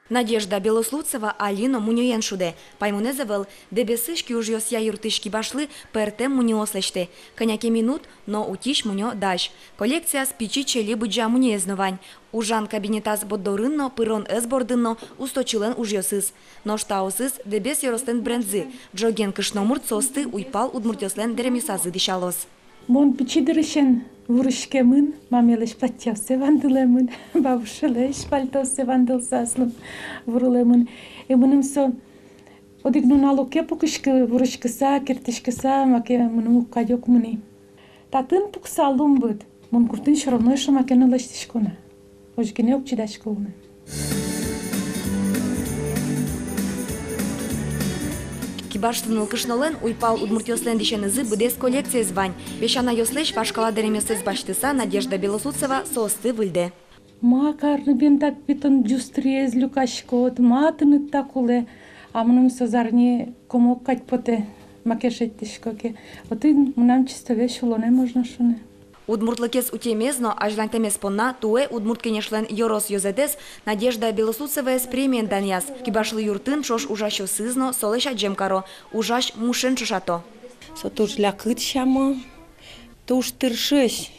Надежда Белослуцева Алино муньоен шуде. Паймуне завел, дебесышки уж я юртышки башлы пертем муньослеште. Коняке минут, но утиш муньо даш. Коллекция с печи чели буджа муньезнувань. Ужан кабинетас боддорынно, пырон эсбордынно, усточилен ужьосыз. Но штаусыз дебес йоростен брендзы. Джоген кышномурт состы уйпал удмуртёслен деремисазы дишалос. Мон пичидырышен вурышкемын, мамелеш платьявсе вандылемын, бабушелеш пальтосе вандылсаслым вурулемын. Эмынымсо одигнуналоке пукышкы вурышкыса, кертишкыса, маке мыным укка yok мыни. Татын пуксалым быт, мон куртын шоровнойшо макен олештишкона. Ожгене окчидашколны. Кибаштын ылкышнолен уйпал удмуртёслен дишенызы быдес коллекция звань. Вешана йослеш пашкала деремесез баштыса Надежда Белослуцева соосты выльде. Ма карны бентак битон джустриез люкашкот, ма тыныттак уле, а мыным созарни комок катьпоте макешеттишкоке. Отын мынам чисто веш улоне можно шуне. Удмуртлыкес утемезно, ажлантемес понна, туэ удмурт кенешлен йорос йозедес, Надежда Белослуцева с премиен даньяс. Кибашлы юртын шош ужащо сызно, солеша джемкаро, ужаш мушен чушато. Сотуж лякыт шамо, туж тыршыш.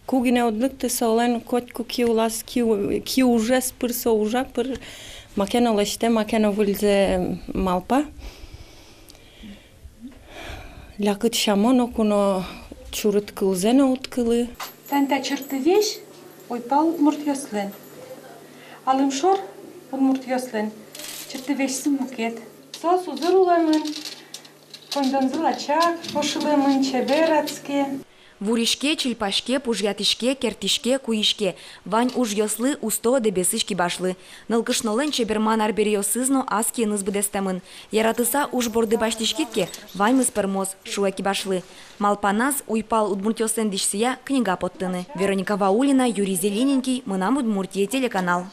Кугине одлыкты солен котку киулас ки уже спырсо ужак пыр макено леште, макено выльзе малпа. Лякыт шамо, но куно чурыт кылзено уткылы. Тэнта чырты веш, ойпал удмуртёслен. Алым шор удмуртёслен, чырты вешсы мукет. Сос узыр уламын, кондонзыл ачак, ошылымын чеберацке. Вуришке, чильпашке, пужьятишке, кертишке, куишке. Вань уж йослы усто дебесышки башлы. Нылкышнолен чеберман арберио сызно аски нызбыдестемын. Яратыса уж борды баштишкитке, вань мыспермоз шуэки башлы. Малпанас уйпал удмуртёслен дишсия книга поттыны. Вероника Ваулина, Юрий Зелененький, Мынам Удмуртия телеканал.